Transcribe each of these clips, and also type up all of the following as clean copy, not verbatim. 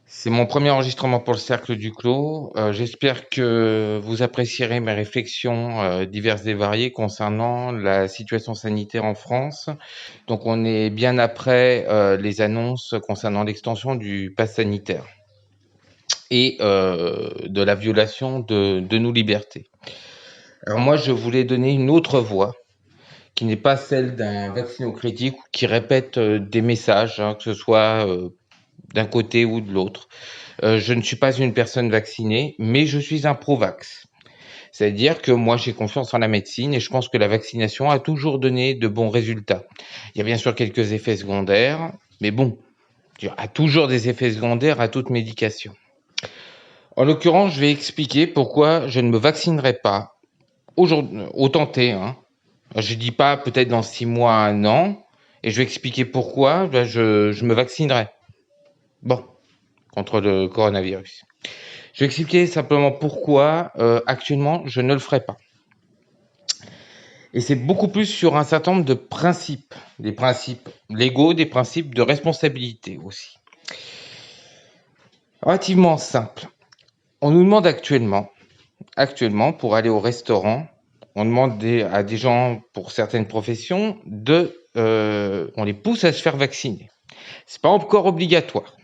C'est mon premier enregistrement pour le Cercle du Clos. J'espère que vous apprécierez mes réflexions diverses et variées concernant la situation sanitaire en France. Donc on est bien après les annonces concernant l'extension du pass sanitaire et de la violation de nos libertés. Alors moi, je voulais donner une autre voix qui n'est pas celle d'un vacciноcritique qui répète des messages, hein, que ce soit d'un côté ou de l'autre. Je ne suis pas une personne vaccinée, mais je suis un pro-vax. C'est-à-dire que moi, j'ai confiance en la médecine et je pense que la vaccination a toujours donné de bons résultats. Il y a bien sûr quelques effets secondaires, mais bon, il y a toujours des effets secondaires à toute médication. En l'occurrence, je vais expliquer pourquoi je ne me vaccinerai pas aujourd'hui, au tenté, hein. Je dis pas peut-être dans 6 mois, 1 an, et je vais expliquer pourquoi je me vaccinerai. Bon, contre le coronavirus. Je vais expliquer simplement pourquoi actuellement je ne le ferai pas. Et c'est beaucoup plus sur un certain nombre de principes, des principes légaux, des principes de responsabilité aussi. Relativement simple. On nous demande actuellement, pour aller au restaurant, on demande à des gens pour certaines professions on les pousse à se faire vacciner. C'est pas encore obligatoire.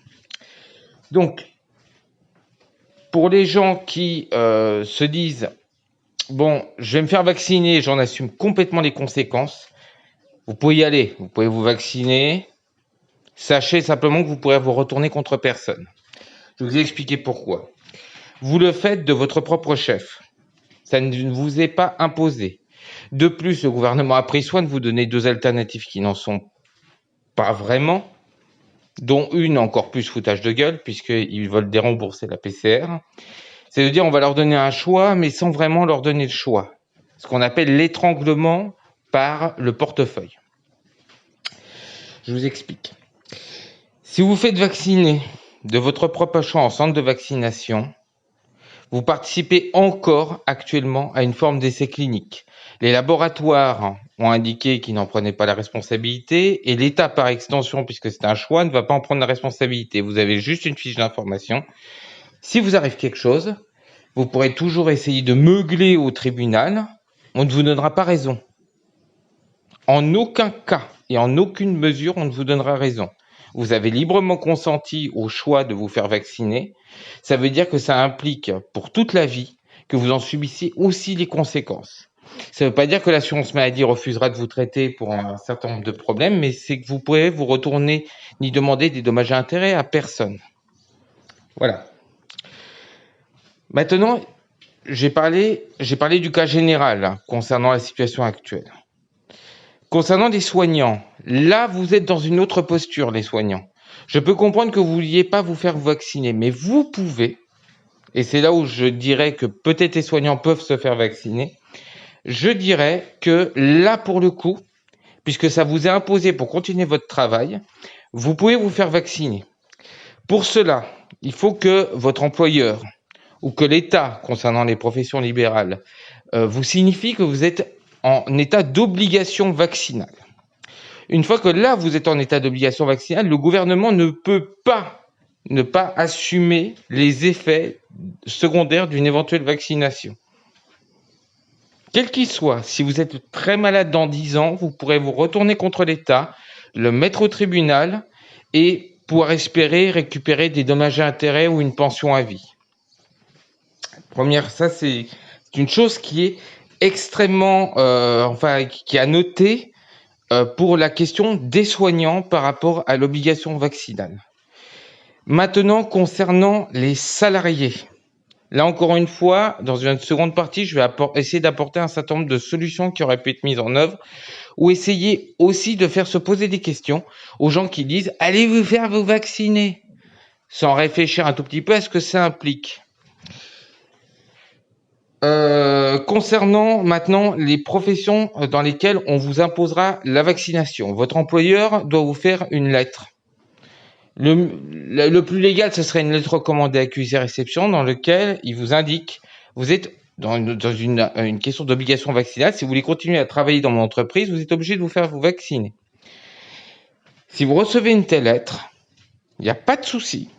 Donc, pour les gens qui se disent bon, je vais me faire vacciner, j'en assume complètement les conséquences. Vous pouvez y aller, vous pouvez vous vacciner. Sachez simplement que vous pourrez vous retourner contre personne. Je vais vous expliquer pourquoi. Vous le faites de votre propre chef. Ça ne vous est pas imposé. De plus, le gouvernement a pris soin de vous donner 2 alternatives qui n'en sont pas vraiment, dont une encore plus foutage de gueule, puisqu'ils veulent dérembourser la PCR. C'est-à-dire, on va leur donner un choix, mais sans vraiment leur donner le choix. Ce qu'on appelle l'étranglement par le portefeuille. Je vous explique. Si vous faites vacciner de votre propre choix en centre de vaccination, vous participez encore actuellement à une forme d'essai clinique. Les laboratoires ont indiqué qu'ils n'en prenaient pas la responsabilité et l'État, par extension, puisque c'est un choix, ne va pas en prendre la responsabilité. Vous avez juste une fiche d'information. Si vous arrive quelque chose, vous pourrez toujours essayer de meugler au tribunal. On ne vous donnera pas raison. En aucun cas et en aucune mesure, on ne vous donnera raison. Vous avez librement consenti au choix de vous faire vacciner. Ça veut dire que ça implique pour toute la vie que vous en subissez aussi les conséquences. Ça ne veut pas dire que l'assurance maladie refusera de vous traiter pour un certain nombre de problèmes, mais c'est que vous pourrez vous retourner ni demander des dommages et intérêts à personne. Voilà. Maintenant, j'ai parlé du cas général concernant la situation actuelle. Concernant les soignants, là, vous êtes dans une autre posture, les soignants. Je peux comprendre que vous ne vouliez pas vous faire vacciner, mais vous pouvez, et c'est là où je dirais que peut-être les soignants peuvent se faire vacciner, je dirais que là, pour le coup, puisque ça vous est imposé pour continuer votre travail, vous pouvez vous faire vacciner. Pour cela, il faut que votre employeur ou que l'État, concernant les professions libérales, vous signifie que vous êtes en état d'obligation vaccinale. Une fois que là, vous êtes en état d'obligation vaccinale, le gouvernement ne peut pas ne pas assumer les effets secondaires d'une éventuelle vaccination. Quel qu'il soit, si vous êtes très malade dans 10 ans, vous pourrez vous retourner contre l'État, le mettre au tribunal et pouvoir espérer récupérer des dommages et intérêts ou une pension à vie. Ça c'est une chose qui est extrêmement, qui a noté pour la question des soignants par rapport à l'obligation vaccinale. Maintenant, concernant les salariés, là encore une fois, dans une seconde partie, je vais essayer d'apporter un certain nombre de solutions qui auraient pu être mises en œuvre ou essayer aussi de faire se poser des questions aux gens qui disent « Allez vous faire vous vacciner » sans réfléchir un tout petit peu à ce que ça implique. Concernant maintenant les professions dans lesquelles on vous imposera la vaccination, votre employeur doit vous faire une lettre. Le plus légal, ce serait une lettre recommandée accusé-réception dans laquelle il vous indique, vous êtes dans une question d'obligation vaccinale, si vous voulez continuer à travailler dans mon entreprise, vous êtes obligé de vous faire vous vacciner. Si vous recevez une telle lettre, il n'y a pas de souci.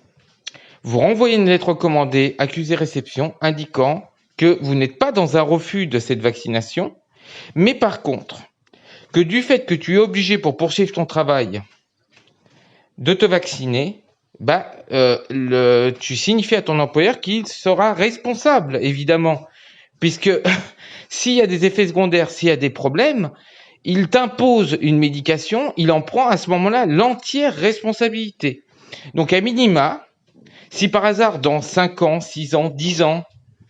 vous renvoyez une lettre recommandée, accusé-réception, indiquant que vous n'êtes pas dans un refus de cette vaccination, mais par contre, que du fait que tu es obligé pour poursuivre ton travail de te vacciner, tu signifies à ton employeur qu'il sera responsable, évidemment, puisque s'il y a des effets secondaires, s'il y a des problèmes, il t'impose une médication, il en prend à ce moment-là l'entière responsabilité. Donc à minima, si par hasard dans 5 ans, 6 ans, 10 ans,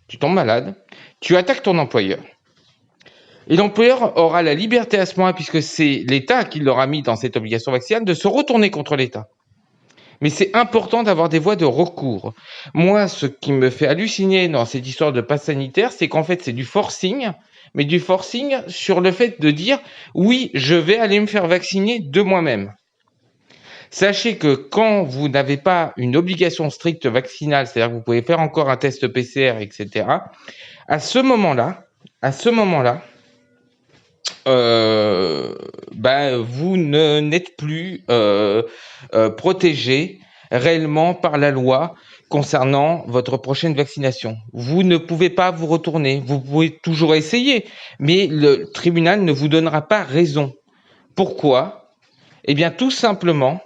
tu tombes malade, tu attaques ton employeur. Et l'employeur aura la liberté à ce moment-là, puisque c'est l'État qui l'aura mis dans cette obligation vaccinale, de se retourner contre l'État. Mais c'est important d'avoir des voies de recours. Moi, ce qui me fait halluciner dans cette histoire de passe sanitaire, c'est qu'en fait, c'est du forcing, mais du forcing sur le fait de dire « oui, je vais aller me faire vacciner de moi-même ». Sachez que quand vous n'avez pas une obligation stricte vaccinale, c'est-à-dire que vous pouvez faire encore un test PCR, etc., à ce moment-là, vous n'êtes plus protégé réellement par la loi concernant votre prochaine vaccination. Vous ne pouvez pas vous retourner, vous pouvez toujours essayer, mais le tribunal ne vous donnera pas raison. Pourquoi ? Eh bien, tout simplement,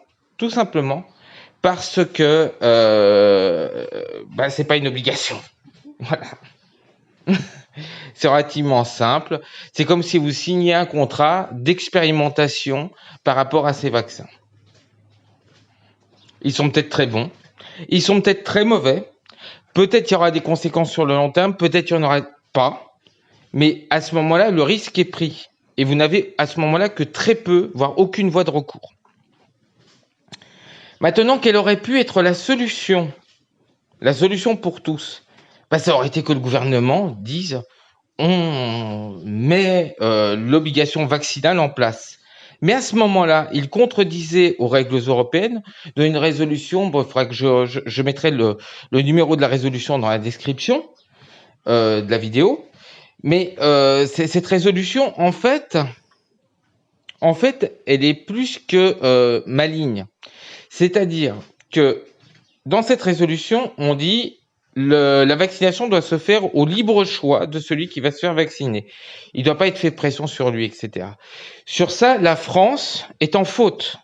parce que c'est pas une obligation. Voilà. C'est relativement simple. C'est comme si vous signiez un contrat d'expérimentation par rapport à ces vaccins. Ils sont peut-être très bons, ils sont peut-être très mauvais, peut-être il y aura des conséquences sur le long terme, peut-être il n'y en aura pas, mais à ce moment-là, le risque est pris. Et vous n'avez à ce moment-là que très peu, voire aucune voie de recours. Maintenant, quelle aurait pu être la solution pour tous ? Ça aurait été que le gouvernement dise on met l'obligation vaccinale en place. Mais à ce moment-là, il contredisait aux règles européennes d'une résolution. Bon, il faudra que je mettrai le numéro de la résolution dans la description de la vidéo. Mais cette résolution, en fait, elle est plus que maligne. C'est-à-dire que dans cette résolution, on dit la vaccination doit se faire au libre choix de celui qui va se faire vacciner. Il ne doit pas être fait pression sur lui, etc. Sur ça, la France est en faute.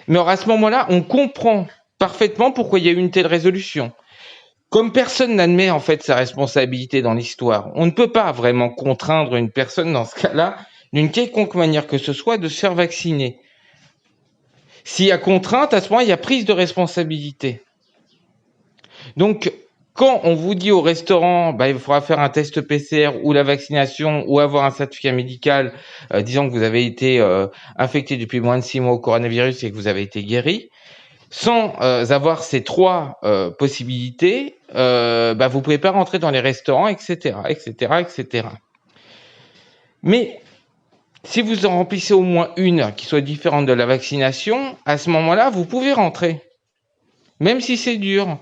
Mais alors à ce moment-là, on comprend parfaitement pourquoi il y a eu une telle résolution. Comme personne n'admet en fait sa responsabilité dans l'histoire, on ne peut pas vraiment contraindre une personne dans ce cas-là, d'une quelconque manière que ce soit, de se faire vacciner. S'il y a contrainte, à ce moment-là, il y a prise de responsabilité. Donc, quand on vous dit au restaurant, il faudra faire un test PCR ou la vaccination ou avoir un certificat médical disant que vous avez été infecté depuis moins de 6 mois au coronavirus et que vous avez été guéri, sans avoir ces 3 possibilités, vous pouvez pas rentrer dans les restaurants, etc., etc., etc. Mais si vous en remplissez au moins une qui soit différente de la vaccination, à ce moment-là, vous pouvez rentrer. Même si c'est dur.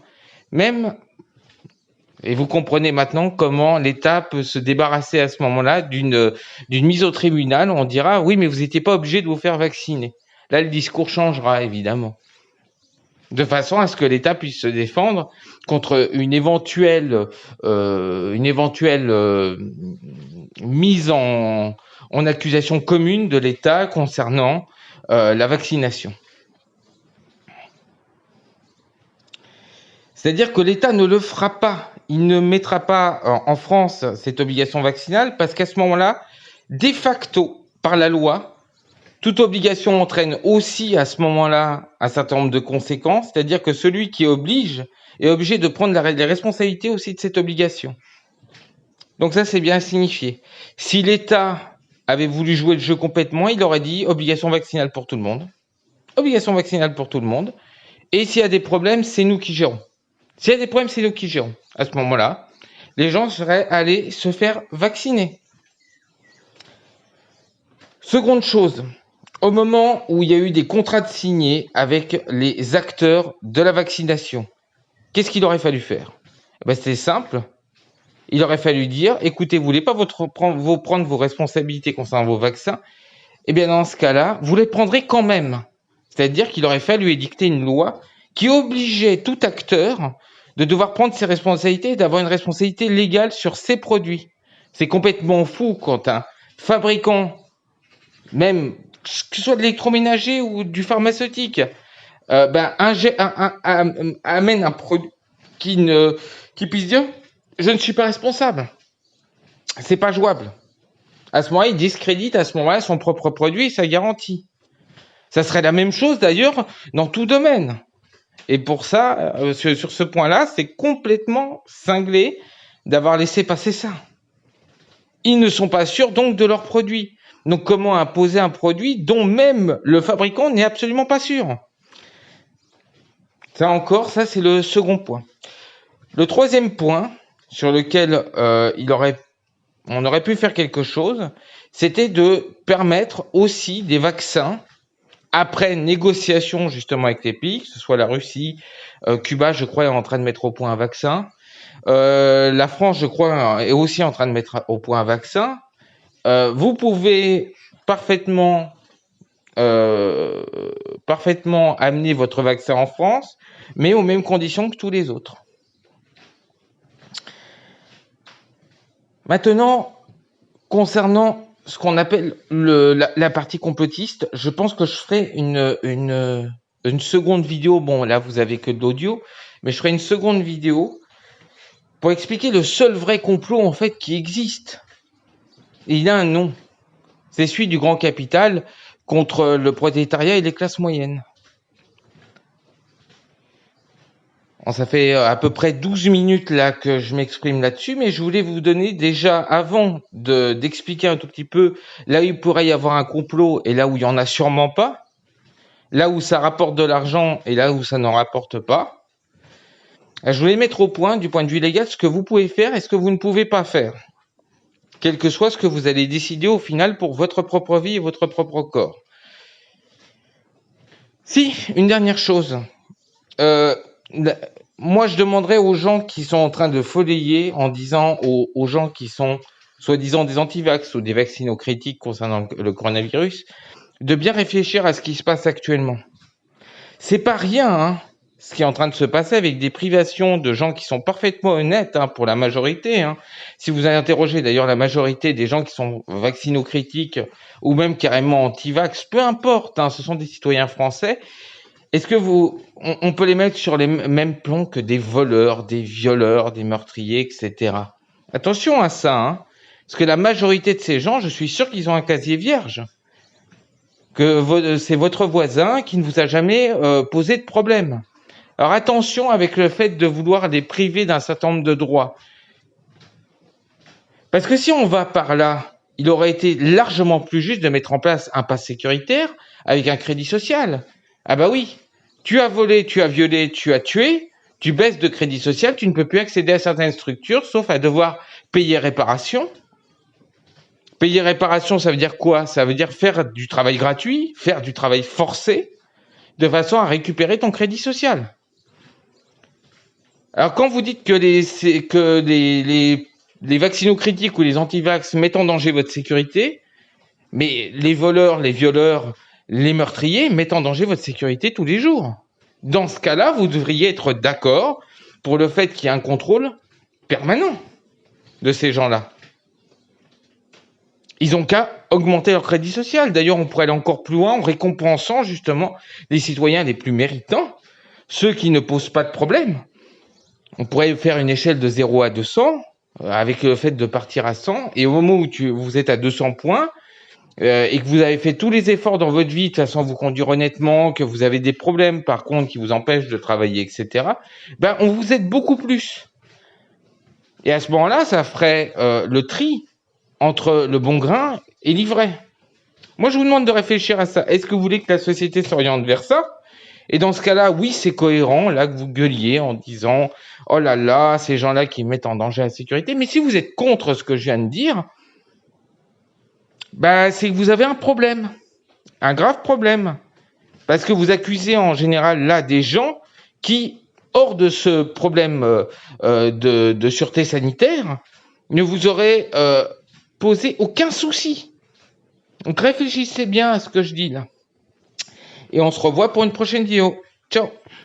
Et vous comprenez maintenant comment l'État peut se débarrasser à ce moment-là d'une mise au tribunal. On dira, oui, mais vous n'étiez pas obligé de vous faire vacciner. Là, le discours changera, évidemment. De façon à ce que l'État puisse se défendre contre une éventuelle mise en accusation commune de l'État concernant la vaccination. C'est-à-dire que l'État ne le fera pas. Il ne mettra pas en France cette obligation vaccinale parce qu'à ce moment-là, de facto, par la loi, toute obligation entraîne aussi à ce moment-là un certain nombre de conséquences. C'est-à-dire que celui qui oblige est obligé de prendre les responsabilités aussi de cette obligation. Donc ça, c'est bien signifié. Si l'État avait voulu jouer le jeu complètement, il aurait dit obligation vaccinale pour tout le monde. Obligation vaccinale pour tout le monde. Et s'il y a des problèmes, c'est nous qui gérons. S'il y a des problèmes, c'est nous qui gérons. À ce moment-là, les gens seraient allés se faire vacciner. Seconde chose, au moment où il y a eu des contrats de signés avec les acteurs de la vaccination, qu'est-ce qu'il aurait fallu faire ? C'était simple. Il aurait fallu dire, écoutez, vous voulez pas prendre vos responsabilités concernant vos vaccins ? Eh bien, dans ce cas-là, vous les prendrez quand même. C'est-à-dire qu'il aurait fallu édicter une loi qui obligeait tout acteur de devoir prendre ses responsabilités et d'avoir une responsabilité légale sur ses produits. C'est complètement fou quand un fabricant, même que ce soit de l'électroménager ou du pharmaceutique, amène un produit qui puisse dire je ne suis pas responsable. C'est pas jouable. À ce moment-là, il discrédite à ce moment-là son propre produit et sa garantie. Ça serait la même chose d'ailleurs dans tout domaine. Et pour ça, sur ce point-là, c'est complètement cinglé d'avoir laissé passer ça. Ils ne sont pas sûrs donc de leur produit. Donc comment imposer un produit dont même le fabricant n'est absolument pas sûr? Ça encore, ça c'est le second point. Le troisième point sur lequel on aurait pu faire quelque chose, c'était de permettre aussi des vaccins après négociation justement avec les pays, que ce soit la Russie, Cuba, je crois, est en train de mettre au point un vaccin. La France, je crois, est aussi en train de mettre au point un vaccin. Vous pouvez parfaitement amener votre vaccin en France, mais aux mêmes conditions que tous les autres. Maintenant, concernant ce qu'on appelle la partie complotiste, je pense que je ferai une seconde vidéo. Bon, là, vous avez que de l'audio, mais je ferai une seconde vidéo pour expliquer le seul vrai complot, en fait, qui existe. Et il a un nom. C'est celui du grand capital contre le prolétariat et les classes moyennes. Bon, ça fait à peu près 12 minutes là que je m'exprime là-dessus, mais je voulais vous donner déjà, avant d'expliquer un tout petit peu là où il pourrait y avoir un complot et là où il n'y en a sûrement pas, là où ça rapporte de l'argent et là où ça n'en rapporte pas, je voulais mettre au point, du point de vue légal, ce que vous pouvez faire et ce que vous ne pouvez pas faire, quel que soit ce que vous allez décider au final pour votre propre vie et votre propre corps. Si, une dernière chose. Moi, je demanderais aux gens qui sont en train de follier en disant aux gens qui sont soi-disant des anti-vax ou des vaccinocritiques concernant le coronavirus, de bien réfléchir à ce qui se passe actuellement. C'est pas rien, hein, ce qui est en train de se passer avec des privations de gens qui sont parfaitement honnêtes, hein, pour la majorité. Hein. Si vous allez interroger d'ailleurs la majorité des gens qui sont vaccinocritiques ou même carrément anti-vax, peu importe, hein, ce sont des citoyens français. Est-ce que on peut les mettre sur les mêmes plans que des voleurs, des violeurs, des meurtriers, etc. Attention à ça, hein, parce que la majorité de ces gens, je suis sûr qu'ils ont un casier vierge, que c'est votre voisin qui ne vous a jamais posé de problème. Alors attention avec le fait de vouloir les priver d'un certain nombre de droits. Parce que si on va par là, il aurait été largement plus juste de mettre en place un pass sécuritaire avec un crédit social. Ah bah oui, tu as volé, tu as violé, tu as tué, tu baisses de crédit social, tu ne peux plus accéder à certaines structures, sauf à devoir payer réparation. Payer réparation, ça veut dire quoi? Ça veut dire faire du travail gratuit, faire du travail forcé, de façon à récupérer ton crédit social. Alors quand vous dites que les vaccinocritiques ou les anti-vax mettent en danger votre sécurité, mais les voleurs, les violeurs, les meurtriers mettent en danger votre sécurité tous les jours. Dans ce cas-là, vous devriez être d'accord pour le fait qu'il y ait un contrôle permanent de ces gens-là. Ils ont qu'à augmenter leur crédit social. D'ailleurs, on pourrait aller encore plus loin en récompensant justement les citoyens les plus méritants, ceux qui ne posent pas de problème. On pourrait faire une échelle de 0 à 200, avec le fait de partir à 100, et au moment où vous êtes à 200 points, et que vous avez fait tous les efforts dans votre vie de façon à vous conduire honnêtement, que vous avez des problèmes par contre qui vous empêchent de travailler, etc., on vous aide beaucoup plus. Et à ce moment-là, ça ferait le tri entre le bon grain et l'ivraie. Moi, je vous demande de réfléchir à ça. Est-ce que vous voulez que la société s'oriente vers ça? Et dans ce cas-là, oui, c'est cohérent, là, que vous gueuliez en disant « Oh là là, ces gens-là qui mettent en danger la sécurité ». Mais si vous êtes contre ce que je viens de dire, c'est que vous avez un problème, un grave problème. Parce que vous accusez en général là des gens qui, hors de ce problème de sûreté sanitaire, ne vous auraient posé aucun souci. Donc réfléchissez bien à ce que je dis là. Et on se revoit pour une prochaine vidéo. Ciao!